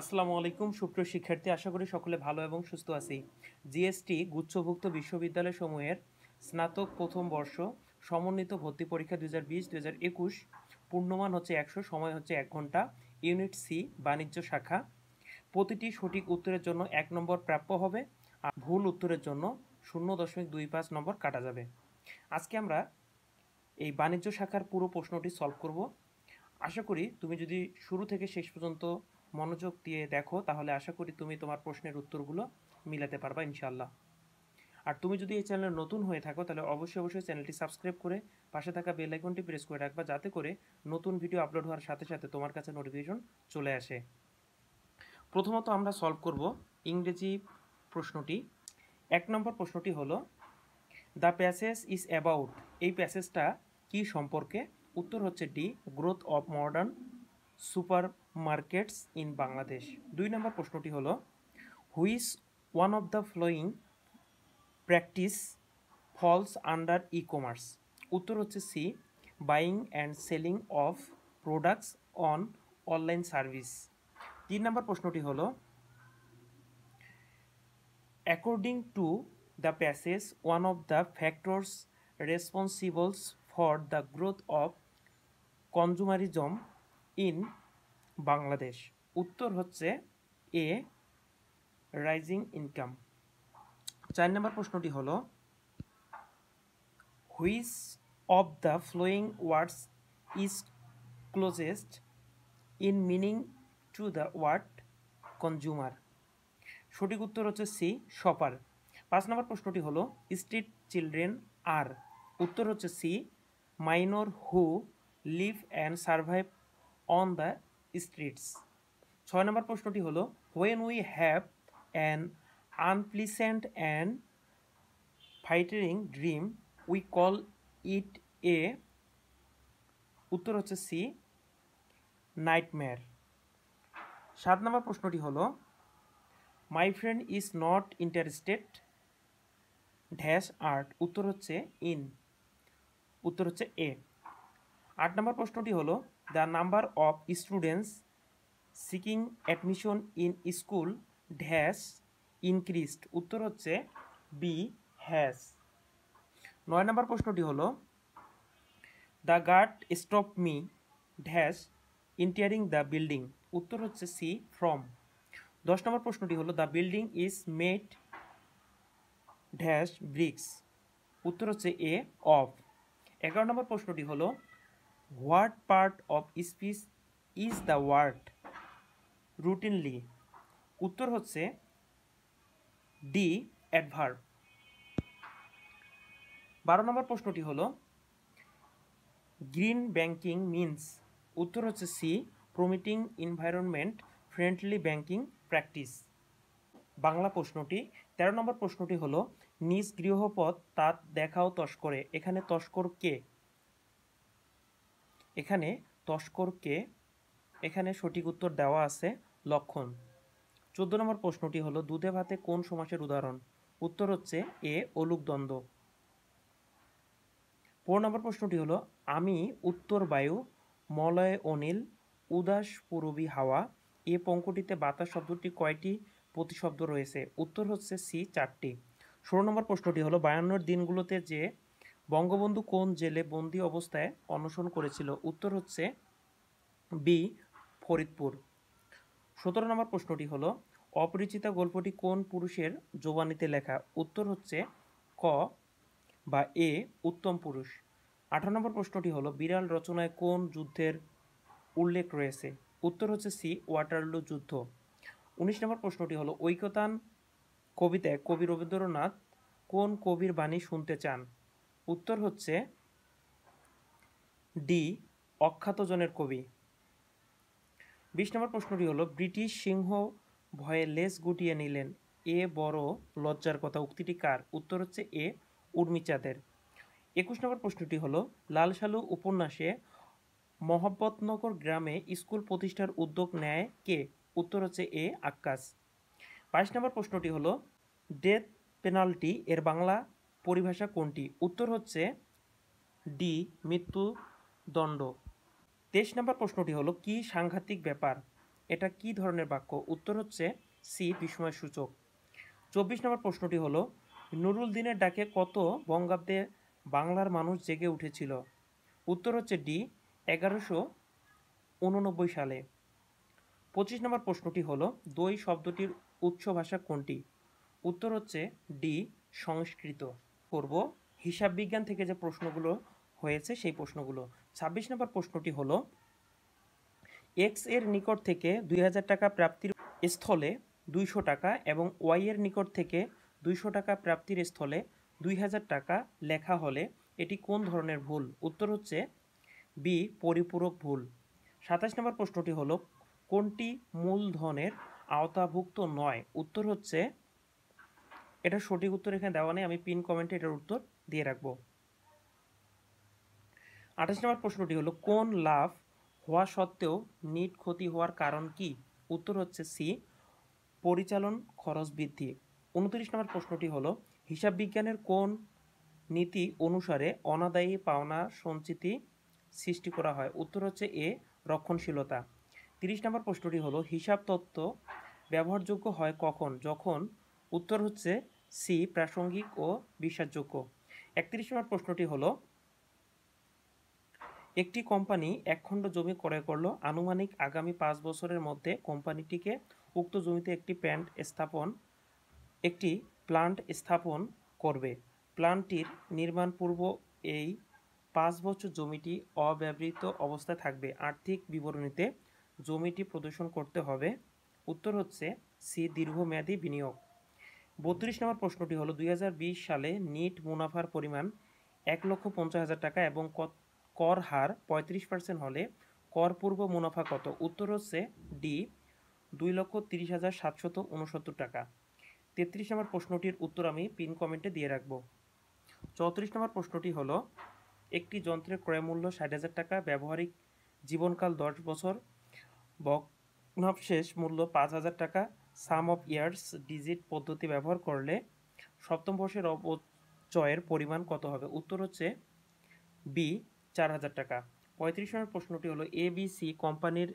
আসসালামু আলাইকুম সুপ্রিয় শিক্ষার্থী, আশা করি সকলে ভালো এবং সুস্থ আছি। জিএসটি গুচ্ছভুক্ত বিশ্ববিদ্যালয়সমূহের স্নাতক প্রথম বর্ষ সমন্বিত ভর্তি পরীক্ষা 2020-2021 পূর্ণমান হচ্ছে 100, সময় হচ্ছে 1 ঘন্টা। ইউনিট সি বাণিজ্য শাখা। প্রতিটি সঠিক উত্তরের জন্য 1 নম্বর প্রাপ্য হবে, আর ভুল উত্তরের জন্য 0.25 নম্বর কাটা যাবে। আজকে আমরা এই বাণিজ্য শাখার পুরো প্রশ্নটি সলভ করব। আশা করি তুমি যদি শুরু থেকে শেষ পর্যন্ত মনোযোগ দিয়ে দেখো, তাহলে আশা করি তুমি তোমার প্রশ্নের উত্তরগুলো মিলাতে পারবা ইনশাআল্লাহ। আর তুমি যদি এই চ্যানেলে নতুন হয়ে থাকো, তাহলে অবশ্যই চ্যানেলটি সাবস্ক্রাইব করে পাশে থাকা বেল আইকনটি প্রেস করে রাখবা, যাতে করে নতুন ভিডিও আপলোড হওয়ার সাথে সাথে তোমার কাছে নোটিফিকেশন চলে আসে। প্রথমত আমরা সলভ করব ইংরেজি প্রশ্নটি। 1 নম্বর প্রশ্নটি হলো, দ্য প্যাসেজ ইজ অ্যাবাউট। এই প্যাসেজটা কি সম্পর্কে? উত্তর হচ্ছে D, growth of modern super markets in Bangladesh. 2 number প্রশ্নটি হলো, which one of the following practice falls under E commerce? উত্তর হচ্ছে C, buying and selling of products on online service. 3 number প্রশ্নটি হলো, according to the passage one of the factors responsibles for the growth of consumerism in Bangladesh. উত্তর হচ্ছে A, rising income. 4 number প্রশ্নটি হলো, which of the following words is closest in meaning to the word consumer? সঠিক উত্তর হচ্ছে C, shopper. 5 নম্বর প্রশ্নটি হলো, street children are? উত্তর হচ্ছে C, minor who live and survive on the streets. 6 number প্রশ্নটি হলো, when we have an unpleasant and frightening dream we call it a? উত্তর হচ্ছে সি, নাইটমেয়ার। 7 নম্বর প্রশ্নটি হলো, my friend is not interested dash art? উত্তর হচ্ছে in. উত্তর হচ্ছে এ। 8 নম্বর প্রশ্নটি হলো, the number of students seeking admission in school dash increased? উত্তর হচ্ছে বি, হ্যাজ। 9 নম্বর প্রশ্নটি হলো, the guard stop me dash entering the building? উত্তর হচ্ছে সি, ফ্রম। 10 নম্বর প্রশ্নটি হলো, the building is made dash bricks? উত্তর হচ্ছে এ, অফ। 11 নম্বর প্রশ্নটি হলো, what part of speech is the word routinely? উত্তর হচ্ছে ডি, অ্যাডভার্ব। 12 নম্বর প্রশ্নটি হলো, গ্রিন ব্যাংকিং মিনস? উত্তর হচ্ছে C, promoting environment friendly banking practice. Bangla প্রশ্নটি। 13 নম্বর প্রশ্নটি হলো, নিজ গৃহপথ তাঁত দেখাও তস্করে। এখানে তস্কর কে? এখানে তস্কর কে? এখানে সঠিক উত্তর দেওয়া আছে লক্ষণ। 14 নম্বর প্রশ্নটি হলো, দুধে ভাতে কোন সমাসের উদাহরণ? উত্তর হচ্ছে এ, অলুক দ্বন্দ্ব। 15 নম্বর প্রশ্নটি হলো, আমি উত্তর বায়ু মলয় অনিল উদাস পূরবী হাওয়া। এ পঙ্কটিতে বাতাস শব্দটি কয়টি প্রতিশব্দ রয়েছে? উত্তর হচ্ছে সি, 4টি। 16 নম্বর প্রশ্নটি হলো, 52 দিনগুলোতে যে বঙ্গবন্ধু কোন জেলে বন্দি অবস্থায় অনশন করেছিল? উত্তর হচ্ছে বি, ফরিদপুর। 17 নম্বর প্রশ্নটি হলো, অপরিচিতা গল্পটি কোন পুরুষের জোবানিতে লেখা? উত্তর হচ্ছে ক বা এ, উত্তম পুরুষ। 18 নম্বর প্রশ্নটি হলো, বিড়াল রচনায় কোন যুদ্ধের উল্লেখ রয়েছে? উত্তর হচ্ছে সি, ওয়াটারলু যুদ্ধ। 19 নম্বর প্রশ্নটি হলো, ঐকতান কবিতায় কবি রবীন্দ্রনাথ কোন কবির বাণী শুনতে চান? উত্তর হচ্ছে ডি, অখ্যাতজনের কবি। 20 নম্বর প্রশ্নটি হলো, ব্রিটিশ সিংহ ভয়ে লেজ গুটিয়ে নিলেন, এ বড় লজ্জার কথা। উক্তিটি কার? উত্তর হচ্ছে এ, উর্মিচাঁদের। 21 নম্বর প্রশ্নটি হলো, লাল সালু উপন্যাসে মহব্বতনগর গ্রামে স্কুল প্রতিষ্ঠার উদ্যোগ নেয় কে? উত্তর হচ্ছে এ, আক্কাস। 22 নম্বর প্রশ্নটি হলো, ডেথ পেনাল্টি এর বাংলা পরিভাষা কোনটি? উত্তর হচ্ছে ডি, মৃত্যুদণ্ড। 23 নম্বর প্রশ্নটি হলো, কি সাংঘাতিক ব্যাপার এটা কি ধরনের বাক্য? উত্তর হচ্ছে সি, বিস্ময়সূচক। 24 নম্বর প্রশ্নটি হলো, নুরুল দিনের ডাকে কত বঙ্গাব্দে বাংলার মানুষ জেগে উঠেছিল? উত্তর হচ্ছে ডি, 1189 সালে। 25 নম্বর প্রশ্নটি হলো, দই শব্দটির উৎস ভাষা কোনটি? উত্তর হচ্ছে ডি, সংস্কৃত। করব হিসাব বিজ্ঞান থেকে যে প্রশ্নগুলো হয়েছে সেই প্রশ্নগুলো। 26 নম্বর প্রশ্নটি হলো, এক্স এর নিকট থেকে 2000 টাকা প্রাপ্তির স্থলে 200 টাকা এবং ওয়াই এর নিকট থেকে 200 টাকা প্রাপ্তির স্থলে 2000 টাকা লেখা হলে এটি কোন ধরনের ভুল? উত্তর হচ্ছে বি, পরিপূরক ভুল। 27 নম্বর প্রশ্নটি হলো, কোনটি মূলধনের আওতাভুক্ত নয়? উত্তর হচ্ছে, এটা সঠিক উত্তর এখানে দেওয়া নেই, আমি পিন কমেন্টে এটার উত্তর দিয়ে রাখবো। 28 নম্বর প্রশ্নটি হলো, কোন লাভ হওয়া সত্ত্বেও নিট ক্ষতি হওয়ার কারণ কি? উত্তর হচ্ছে সি, পরিচালন খরচ বৃদ্ধি। 29 নম্বর প্রশ্নটি হলো, হিসাব বিজ্ঞানের কোন নীতি অনুসারে অনাদায়ী পাওনা সঞ্চিতি সৃষ্টি করা হয়? উত্তর হচ্ছে এ, রক্ষণশীলতা। 30 নম্বর প্রশ্নটি হলো, হিসাব তত্ত্ব ব্যবহারযোগ্য হয় কখন? যখন? উত্তর হচ্ছে সি, প্রাসঙ্গিক ও বিশ্বাসযোগ্য। 31 নম্বর প্রশ্নটি হলো, একটি কোম্পানি একখণ্ড জমি ক্রয় করলো, আনুমানিক আগামী 5 বছরের মধ্যে কোম্পানিটিকে উক্ত জমিতে একটি প্লান্ট স্থাপন করবে। প্লান্টটির নির্মাণ পূর্ব এই 5 বছর জমিটি অব্যবহৃত অবস্থায় থাকবে। আর্থিক বিবরণীতে জমিটি প্রদর্শন করতে হবে। উত্তর হচ্ছে সি, দীর্ঘমেয়াদী বিনিয়োগ। 32 নম্বর প্রশ্নটি হলো, 2020 সালে নিট মুনাফার পরিমাণ 1,50,000 টাকা এবং কর হার 35% হলে কর পূর্ব মুনাফা কত? উত্তর হচ্ছে ডি, 2,30,769 টাকা। 33 নম্বর প্রশ্নটির উত্তর আমি পিন কমেন্টে দিয়ে রাখব। 34 নম্বর প্রশ্নটি হলো, একটি যন্ত্রের ক্রয় মূল্য 60,000 টাকা, ব্যবহারিক জীবনকাল 10 বছর, ভগ্নাবশেষ মূল্য 5,000 টাকা, সাম অফ ইয়ার্স ডিজিট পদ্ধতি ব্যবহার করলে সপ্তম বর্ষের অবচয়ের পরিমাণ কত হবে? উত্তর হচ্ছে বি, 4,000 টাকা। 35 নম্বর প্রশ্নটি হলো, এবিসি কোম্পানির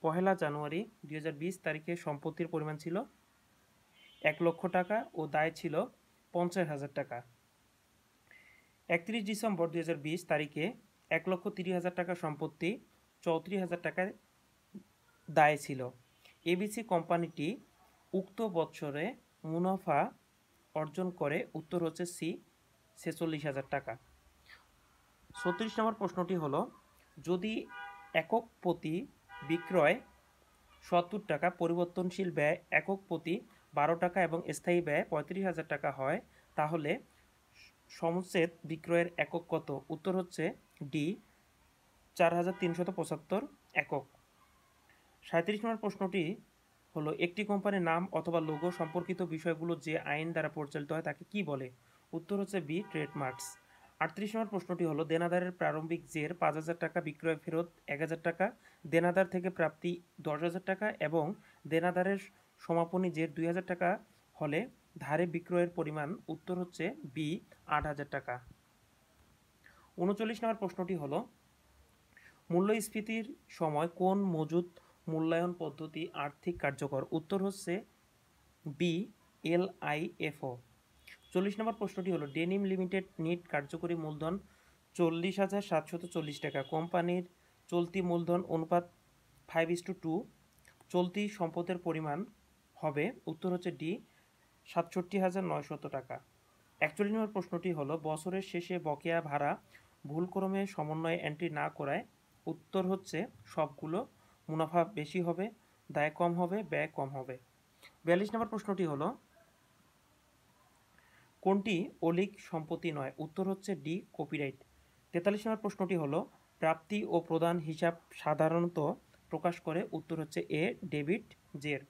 1 জানুয়ারি 2020 তারিখে সম্পত্তির পরিমাণ ছিল 1 লক্ষ টাকা ও দায় ছিল 50,000 টাকা। 31 ডিসেম্বর 2020 তারিখে 1,30,000 টাকা সম্পত্তি, 34,000 টাকায় দায় ছিল। এবিসি কোম্পানিটি উক্ত বছরে মুনাফা অর্জন করে। উত্তর হচ্ছে সি, 46,000 টাকা। 36 নম্বর প্রশ্নটি হলো, যদি একক প্রতি বিক্রয় 70 টাকা, পরিবর্তনশীল ব্যয় একক প্রতি 12 টাকা এবং স্থায়ী ব্যয় 35,000 টাকা হয়, তাহলে সমচ্ছেদ বিক্রয়ের একক কত? উত্তর হচ্ছে ডি, 4,375 একক। 37 নম্বর প্রশ্নটি হলো, একটি কোম্পানির নাম অথবা লোগো সম্পর্কিত বিষয়গুলো যে আইন দ্বারা পরিচালিত হয় তাকে কি বলে? উত্তর হচ্ছে বি, ট্রেডমার্কস। 38 নম্বর প্রশ্নটি হলো, দেনাদারের প্রারম্ভিক জের 5,000 টাকা, বিক্রয় ফেরত 1,000 টাকা, দেনাদার থেকে প্রাপ্তি 10,000 টাকা এবং দেনাদারের সমাপনী জের 2,000 টাকা হলে ধারে বিক্রয়ের পরিমাণ? উত্তর হচ্ছে বি, 8,000 টাকা। 39 নম্বর প্রশ্নটি হলো, মূল্যস্ফীতির সময় কোন মজুত মূল্যায়ন পদ্ধতি আর্থিক কার্যকর? উত্তর হচ্ছে বি, এলআইএফও। 40 নম্বর প্রশ্নটি হলো, ডেনিম লিমিটেড নিট কার্যকরী মূলধন 40,740 টাকা, কোম্পানির চলতি মূলধন অনুপাত 5:2, চলতি সম্পদের পরিমাণ হবে? উত্তর হচ্ছে ডি, 67,900 টাকা। 41 নম্বর প্রশ্নটি হলো, বছরের শেষে বকেয়া ভাড়া ভুলক্রমে সমন্বয়ে এন্ট্রি না করায়? উত্তর হচ্ছে সবগুলো। মুনাফা বেশি হবে, দায় কম হবে, ব্যয় কম হবে। 42 নম্বর প্রশ্নটি হলো, কোনটি অলিক সম্পত্তি নয়? উত্তর হচ্ছে ডি, কপিরাইট। 43 নম্বর প্রশ্নটি হলো, প্রাপ্তি ও প্রদান হিসাব সাধারণত প্রকাশ করে? উত্তর হচ্ছে এ, ডেবিট জের।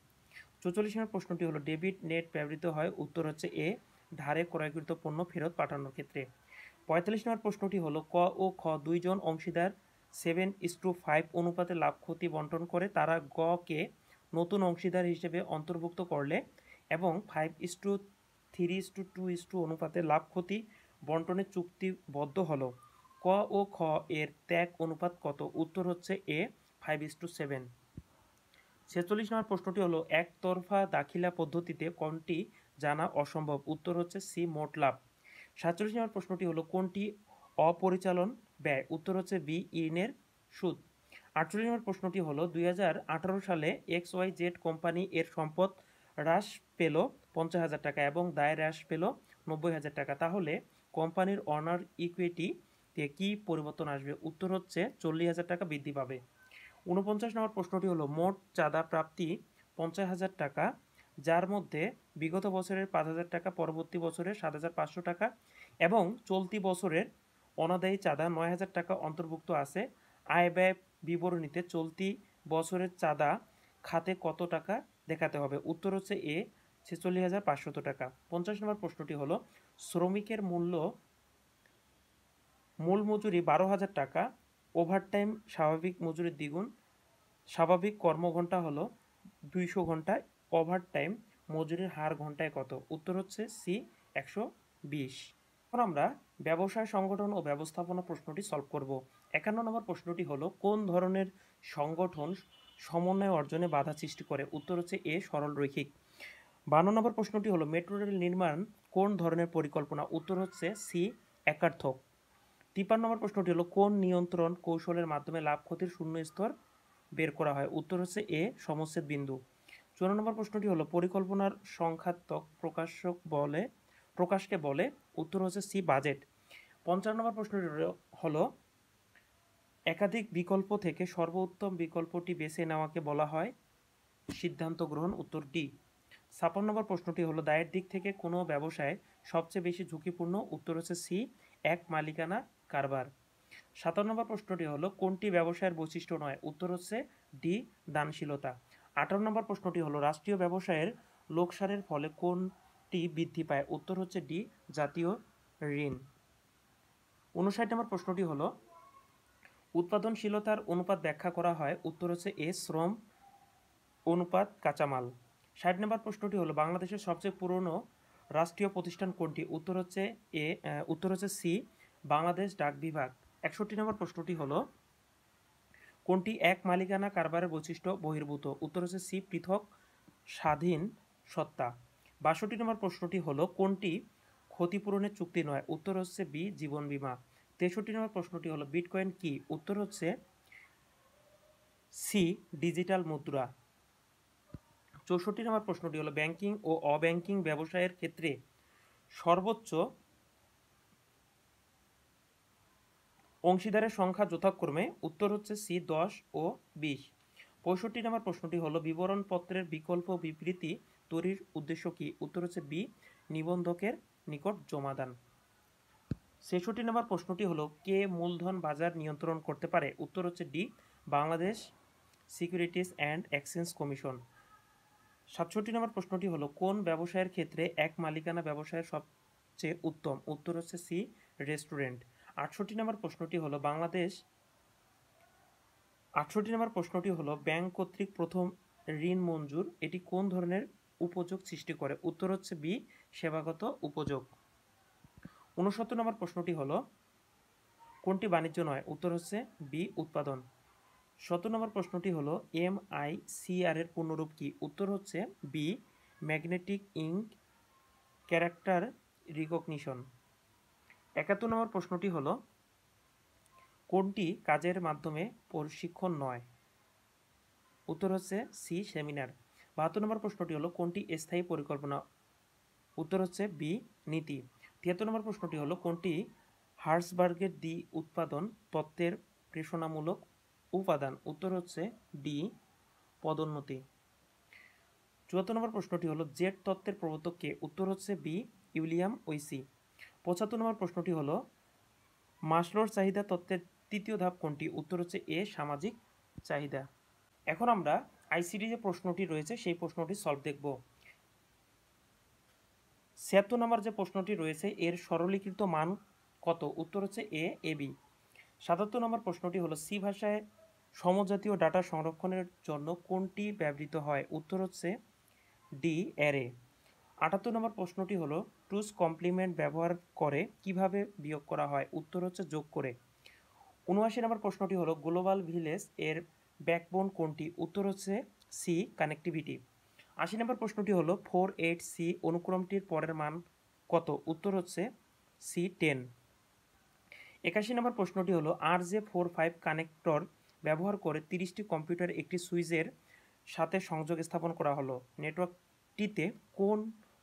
44 নম্বর প্রশ্নটি হলো, ডেবিট নেট ব্যবহৃত হয়? উত্তর হচ্ছে এ, ধারে ক্রয়কৃত পণ্য ফেরত পাঠানোর ক্ষেত্রে। 45 নম্বর প্রশ্নটি হলো, ক ও খ দুইজন অংশীদার 7:5 অনুপাতে লাভ ক্ষতি বন্টন করে, তারা গ কে নতুন অংশীদার হিসেবে অন্তর্ভুক্ত করলে এবং 5:3:2 অনুপাতে লাভ ক্ষতি বন্টনে চুক্তিবদ্ধ হলো। ক ও খ এর ত্যাগ অনুপাত কত? উত্তর হচ্ছে এ, 5:7। 46 নম্বর প্রশ্নটি হলো একতরফা দাখিলা পদ্ধতিতে কোনটি জানা অসম্ভব? উত্তর হচ্ছে সি মোট লাভ। 47 নম্বর প্রশ্নটি হলো কোনটি অপরিচালন ব্যয়? উত্তর হচ্ছে বি ঋণের সুদ। 48 নম্বর প্রশ্নটি হলো 2018 সালে XYZ কোম্পানি এর সম্পদ হ্রাস পেল 50,000 টাকা এবং দায় হ্রাস পেল 90,000 টাকা, তাহলে কোম্পানির অনার ইকুইটিতে কি পরিবর্তন আসবে? উত্তর হচ্ছে 40,000 টাকা বৃদ্ধি পাবে। 49 নম্বর প্রশ্নটি হলো মোট চাঁদা প্রাপ্তি 50,000 টাকা, যার মধ্যে বিগত বছরের 5,000 টাকা, পরবর্তী বছরের 7,500 টাকা এবং চলতি বছরের অনাদায়ী চাঁদা 9,000 টাকা অন্তর্ভুক্ত আছে। আয় ব্যয় বিবরণীতে চলতি বছরের চাঁদা খাতে কত টাকা দেখাতে হবে? উত্তর হচ্ছে এ 46,500 টাকা। 50 নম্বর প্রশ্নটি হলো শ্রমিকের মূল মজুরি 12,000 টাকা, ওভারটাইম স্বাভাবিক মজুরির দ্বিগুণ, স্বাভাবিক কর্মঘণ্টা হলো 200 ঘন্টা, ওভারটাইম মজুরির হার ঘন্টায় কত? উত্তর হচ্ছে সি 120। এখন আমরা ব্যবসায় সংগঠন ও ব্যবস্থাপনা প্রশ্নটি সলভ করব। 51 নম্বর প্রশ্নটি হলো কোন ধরনের সংগঠন সমন্বয় অর্জনে বাধা সৃষ্টি করে? উত্তর হচ্ছে এ সরল রৈখিক। 52 নম্বর প্রশ্নটি হলো মেট্রো রেল নির্মাণ কোন ধরনের পরিকল্পনা? উত্তর হচ্ছে সি একার্থক। 53 নম্বর প্রশ্নটি হলো কোন নিয়ন্ত্রণ কৌশলের মাধ্যমে লাভ ক্ষতির শূন্য স্তর বের করা হয়? উত্তর হচ্ছে এ সমচ্ছেদ বিন্দু। 54 নম্বর প্রশ্নটি হলো পরিকল্পনার সংখ্যাত্মক প্রকাশকে বলে? উত্তর হচ্ছে সি বাজেট। 55 নম্বর প্রশ্নটি হলো একাধিক বিকল্প থেকে সর্বোত্তম বিকল্পটি বেছে নেওয়াকে বলা হয় সিদ্ধান্ত গ্রহণ? উত্তর ডি। 56 নম্বর প্রশ্নটি হলো দায়ের দিক থেকে কোনো ব্যবসায় সবচেয়ে বেশি ঝুঁকিপূর্ণ? উত্তর হচ্ছে সি এক মালিকানা কারবার। 57 নম্বর প্রশ্নটি হলো কোনটি ব্যবসায়ের বৈশিষ্ট্য নয়? উত্তর হচ্ছে ডি দানশীলতা। 58 নম্বর প্রশ্নটি হলো রাষ্ট্রীয় ব্যবসায়ের লোকসানের ফলে কোনটি বৃদ্ধি পায়? উত্তর হচ্ছে ডি জাতীয় ঋণ। 59 নম্বর প্রশ্নটি হলো উৎপাদনশীলতার অনুপাত ব্যাখ্যা করা হয়? উত্তর হচ্ছে এ শ্রম অনুপাত কাঁচামাল। 60 নম্বর প্রশ্নটি হলো বাংলাদেশের সবচেয়ে পুরনো রাষ্ট্রীয় প্রতিষ্ঠান কোনটি? উত্তর হচ্ছে সি বাংলাদেশ ডাক বিভাগ। 61 নম্বর প্রশ্নটি হলো কোনটি এক মালিকানা কারবারের বৈশিষ্ট্য বহির্ভূত? উত্তর হচ্ছে সি পৃথক স্বাধীন সত্তা। 62 নম্বর প্রশ্নটি হলো কোনটি ক্ষতিপূরণের চুক্তি নয়? উত্তর হচ্ছে বি জীবন বীমা। 63 নম্বর প্রশ্নটি হলো বিটকয়েন কি? উত্তর হচ্ছে সি ডিজিটাল মুদ্রা। 64 নম্বর প্রশ্নটি হলো ব্যাংকিং ও অব্যাংকিং ব্যবসায়ের ক্ষেত্রে সর্বোচ্চ অংশীদারের সংখ্যা যথাক্রমে? উত্তর হচ্ছে সি 10 ও 20। 65 নম্বর প্রশ্নটি হলো বিবরণপত্রের বিকল্প বিবৃতি তৈরির উদ্দেশ্য কি? উত্তর হচ্ছে বি নিবন্ধকের নিকট জমাদান। 66 নম্বর প্রশ্নটি হলো কে মূলধন বাজার নিয়ন্ত্রণ করতে পারে? উত্তর হচ্ছে D Bangladesh securities and exchange commission. 67 নম্বর প্রশ্নটি হলো কোন ব্যবসায়ের ক্ষেত্রে এক মালিকানা ব্যবসায়ের সবচেয়ে উত্তম? উত্তর হচ্ছে সি রেস্টুরেন্ট। 68 নম্বর প্রশ্নটি হলো ব্যাংক কর্তৃক প্রথম ঋণ মঞ্জুর এটি কোন ধরনের উপযোগ সৃষ্টি করে? উত্তর হচ্ছে বি সেবাগত উপযোগ। 69 নম্বর প্রশ্নটি হলো কোনটি বাণিজ্য নয়? উত্তর হচ্ছে বি উৎপাদন। 70 নম্বর প্রশ্নটি হলো MICR এর পূর্ণরূপ কি? উত্তর হচ্ছে B magnetic ink character recognition. 71 number প্রশ্নটি হলো কোনটি কাজের মাধ্যমে প্রশিক্ষণ নয়? উত্তর হচ্ছে সি সেমিনার। 72 নম্বর প্রশ্নটি হলো কোনটি স্থায়ী পরিকল্পনা? উত্তর হচ্ছে বি নীতি। 73 নম্বর প্রশ্নটি হলো কোনটি হার্সবার্গের দ্বি উৎপাদন তত্ত্বের প্রেষণামূলক উপাদান? উত্তর হচ্ছে ডি পদোন্নতি। 74 নম্বর প্রশ্নটি হলো জেড তত্ত্বের প্রবর্তক কে? উত্তর হচ্ছে বি উইলিয়াম ওয়েসি। 75 নম্বর প্রশ্নটি হলো মাসলোর চাহিদা তত্ত্বের তৃতীয় ধাপ কোনটি? উত্তর হচ্ছে এ সামাজিক চাহিদা। এখন আমরা আইসিডি যে প্রশ্নটি রয়েছে সেই প্রশ্নটি সলভ দেখব। 76 নম্বর যে প্রশ্নটি রয়েছে এর সরলীকৃত মান কত? উত্তর হচ্ছে এ এবি। 77 নম্বর প্রশ্নটি হলো সি ভাষায় সমজাতীয় ডাটা সংরক্ষণের জন্য কোনটি ব্যবহৃত হয়? উত্তর হচ্ছে ডি অ্যারে। 78 নম্বর প্রশ্নটি হলো টুস কমপ্লিমেন্ট ব্যবহার করে কিভাবে বিয়োগ করা হয়? উত্তর হচ্ছে যোগ করে। 79 নম্বর প্রশ্নটি হলো গ্লোবাল ভিলেজ এর ব্যাকবোন কোনটি? উত্তর হচ্ছে সি কানেক্টিভিটি। ৮০ নম্বর প্রশ্নটি হলো 4.8C অনুক্রমটির পরের মান কত? উত্তর হচ্ছে সি 10। ৮১ নম্বর প্রশ্নটি হলো RJ45 কানেক্টর ব্যবহার করে 30টি কম্পিউটার একটি সুইচের সাথে সংযোগ স্থাপন করা হলো। নেটওয়ার্কটিতে কোন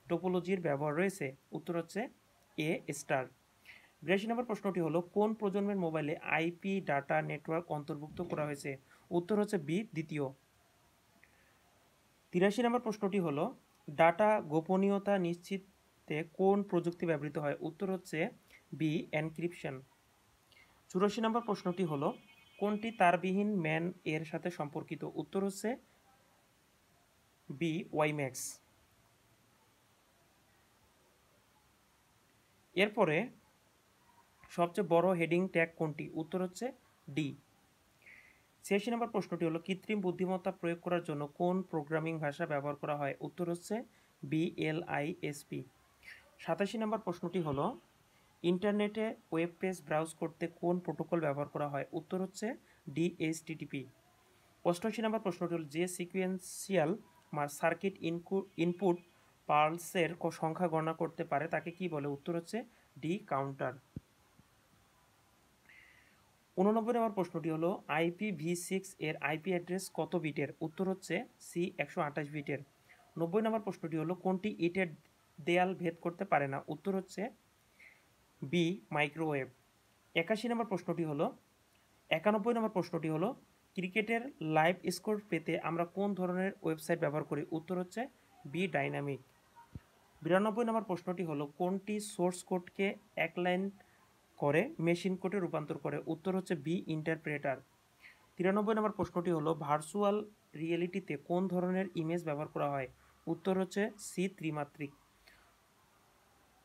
টোপোলজির ব্যবহার রয়েছে? উত্তর হচ্ছে এ স্টার। ৮২ নম্বর প্রশ্নটি হলো কোন প্রজন্মের মোবাইলে আইপি ডাটা নেটওয়ার্ক অন্তর্ভুক্ত করা হয়েছে? উত্তর হচ্ছে বি দ্বিতীয়। ৮৩ নম্বর প্রশ্নটি হলো ডাটা গোপনীয়তা নিশ্চিতে কোন প্রযুক্তি ব্যবহৃত হয়? উত্তর হচ্ছে বি এনক্রিপশন। ৮৪ নম্বর প্রশ্নটি হলো কোনটি তারবিহীন ম্যান এর সাথে সম্পর্কিত? উত্তর হচ্ছে বি ওয়াইম্যাক্স। এরপরে সবচেয়ে বড় হেডিং ট্যাগ কোনটি? উত্তর হচ্ছে ডি। ৮৬ নম্বর প্রশ্নটি হলো কৃত্রিম বুদ্ধিমত্তা প্রয়োগ করার জন্য কোন প্রোগ্রামিং ভাষা ব্যবহার করা হয়? উত্তর হচ্ছে BLISP। ৮৭ নম্বর প্রশ্নটি হলো ইন্টারনেটে ওয়েব পেজ ব্রাউজ করতে কোন প্রোটোকল ব্যবহার করা হয়? উত্তর হচ্ছে DHTTP। ৮৮ নম্বর প্রশ্নটি হলো যে সিকুয়েন্সিয়াল সার্কিট ইনপুট পালসের সংখ্যা গণনা করতে পারে তাকে কি বলে? উত্তর হচ্ছে ডি কাউন্টার। ৮৯ নম্বর প্রশ্নটি হলো IPv6 এর আইপি অ্যাড্রেস কত বিটের? উত্তর হচ্ছে সি 128 বিটের। ৯০ নম্বর প্রশ্নটি হলো কোনটি ইটের দেয়াল ভেদ করতে পারে না? উত্তর হচ্ছে বি মাইক্রোওয়েভ। ৮১ নম্বর প্রশ্নটি হলো ৯১ নম্বর প্রশ্নটি হলো ক্রিকেটের লাইভ স্কোর পেতে আমরা কোন ধরনের ওয়েবসাইট ব্যবহার করি? উত্তর হচ্ছে বি ডাইনামিক। ৯২ নম্বর প্রশ্নটি হলো কোনটি সোর্স কোডকে এক লাইন করে মেশিন কোডে রূপান্তর করে? উত্তর হচ্ছে বি ইন্টারপ্রেটার। ৯৩ নম্বর প্রশ্নটি হলো ভার্চুয়াল রিয়েলিটিতে কোন ধরনের ইমেজ ব্যবহার করা হয়? উত্তর হচ্ছে সি ত্রিমাত্রিক।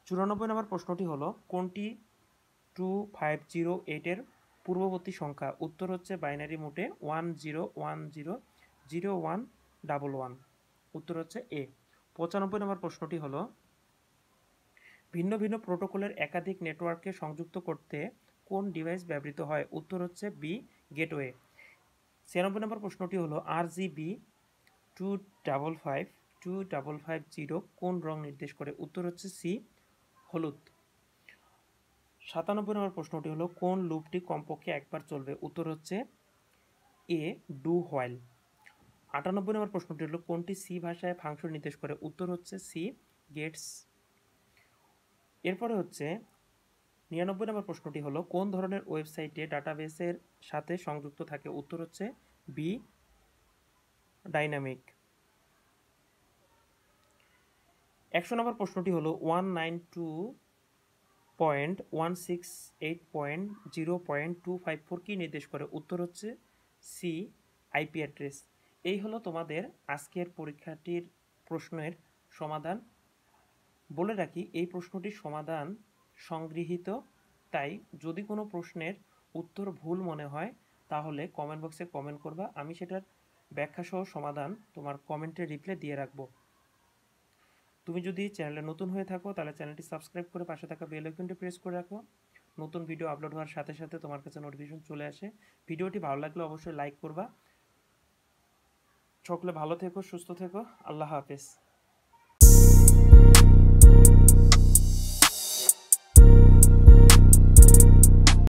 ৯৪ নম্বর প্রশ্নটি হলো কোনটি 2508 এর পূর্ববর্তী সংখ্যা? উত্তর হচ্ছে বাইনারি মোডে 10100111। উত্তর হচ্ছে এ। ৯৫ নম্বর প্রশ্নটি হলো ভিন্ন ভিন্ন প্রোটোকলের একাধিক নেটওয়ার্ককে সংযুক্ত করতে কোন ডিভাইস ব্যবহৃত হয়? উত্তর হচ্ছে বি গেটওয়ে। ৯৬ নম্বর প্রশ্নটি হলো RGB 2550 কোন রং নির্দেশ করে? উত্তর হচ্ছে সি হলুদ। ৯৭ নম্বর প্রশ্নটি হলো কোন লুপটি কমপক্ষে একবার চলবে? উত্তর হচ্ছে এ ডু হোয়াইল। ৯৮ নম্বর প্রশ্নটি হলো কোনটি সি ভাষায় ফাংশন নির্দেশ করে? উত্তর হচ্ছে সি গেটস। এরপরে হচ্ছে ৯৯ নম্বর প্রশ্নটি হলো কোন ধরনের ওয়েবসাইটে ডাটাবেসের সাথে সংযুক্ত থাকে? উত্তর হচ্ছে বি ডাইনামিক। ১০০ নম্বর প্রশ্নটি হলো 192.168.0.254 কি নির্দেশ করে? উত্তর হচ্ছে সি আইপি অ্যাড্রেস। এই হলো তোমাদের আজকের পরীক্ষাটির প্রশ্নের সমাধান। বলে রাখি এই প্রশ্নটির সমাধান সংগৃহীত, তাই যদি কোনো প্রশ্নের উত্তর ভুল মনে হয় তাহলে কমেন্ট বক্সে কমেন্ট করবা, আমি সেটার ব্যাখ্যাসহ সমাধান তোমার কমেন্টে রিপ্লাই দিয়ে রাখবো। তুমি যদি চ্যানেলে নতুন হয়ে থাকো তাহলে চ্যানেলটি সাবস্ক্রাইব করে পাশে থাকা বেল আইকনটি প্রেস করে রাখো, নতুন ভিডিও আপলোড হওয়ার সাথে সাথে তোমার কাছে নোটিফিকেশন চলে আসে। ভিডিওটি ভালো লাগলে অবশ্যই লাইক করবা। সকলে ভালো থেকো, সুস্থ থেকো, আল্লাহ হাফেজ।